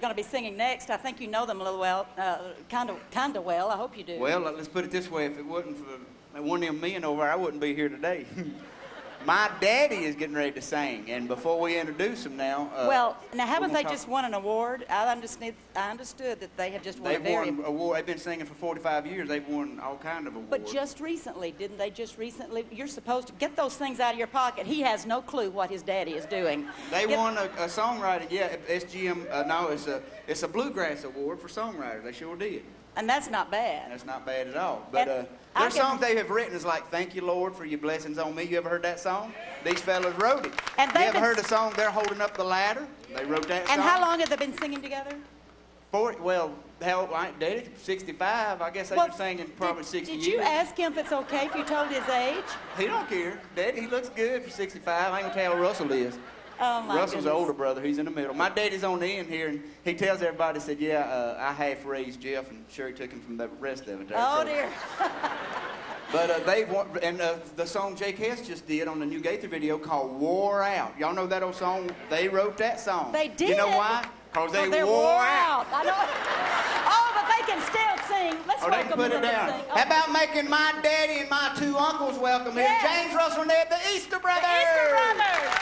going to be singing next. I think you know them a little well, kind of well. I hope you do. Well, let's put it this way. If it wasn't for one of them men over there, I wouldn't be here today. My daddy is getting ready to sing, and before we introduce him now... now haven't they just won an award? I understood that they had just won They've been singing for 45 years. They've won all kinds of awards. But just recently, didn't they just recently? You're supposed to get those things out of your pocket. He has no clue what his daddy is doing. They won a songwriting, it's a bluegrass award for songwriters. They sure did. And that's not bad. That's not bad at all. But their songs they have written is like, "Thank you, Lord, for your blessings on me." You ever heard that song? These fellas wrote it. And you ever heard the song, "They're Holding Up the Ladder"? They wrote that song. And how long have they been singing together? Daddy, 65. I guess they've been singing probably 60 years. Did you ask him if it's okay if you told his age? He don't care. Daddy, he looks good for 65. I ain't gonna tell how Russell is. Oh, my Russell's goodness. the older brother. He's in the middle. My daddy's on the end here, and he tells everybody, said, I half-raised Jeff, and Sherry took him from the rest of it there. Oh, dear. But they've won, and the song Jake Hess just did on the new Gaither video called Wore Out. Y'all know that old song? They wrote that song. They did? You know why? Because they wore out. I know. Oh, but they can still sing. Let's they can put it down. How about making my daddy and my two uncles welcome here? James, Russell, and Ed, the Easter Brothers. The Easter Brothers.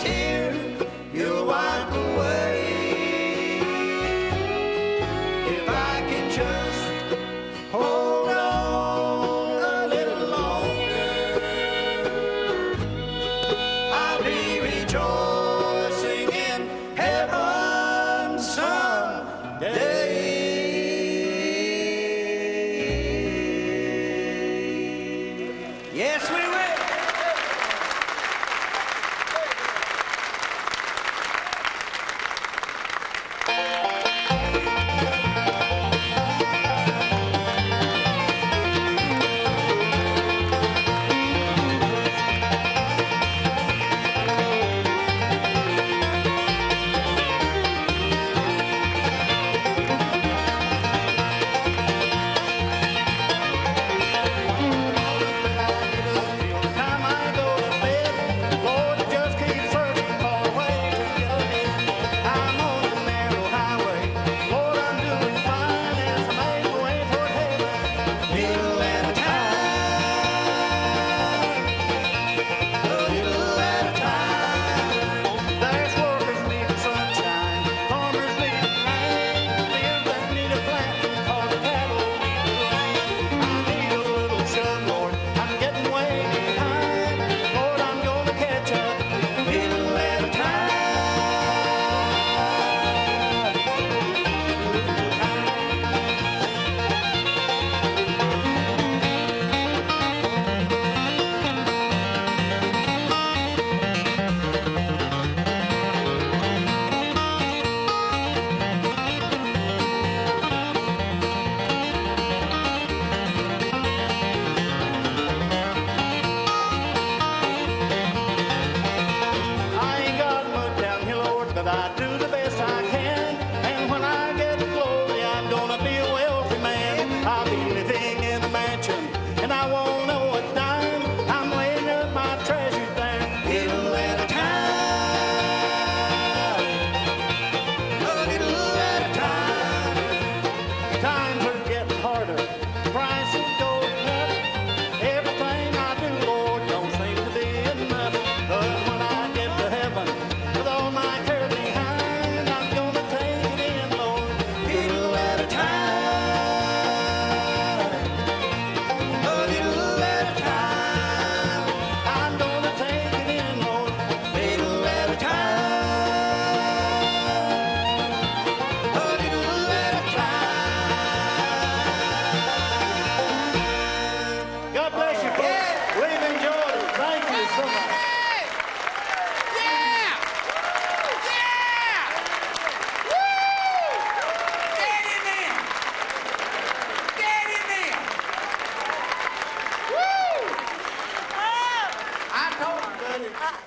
tear you'll wipe away. If I can just hold on a little longer, I'll be rejoicing in heaven someday. Yes, we will.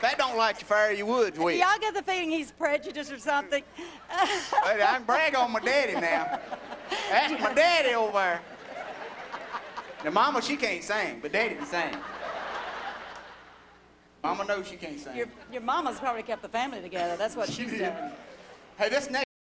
That don't like to fire your woods with. Y'all get the feeling he's prejudiced or something? But I can brag on my daddy now. That's my daddy over there. Now, Mama, she can't sing, but Daddy can sing. Mama knows she can't sing. Your mama's probably kept the family together. That's what she's done. Hey, this next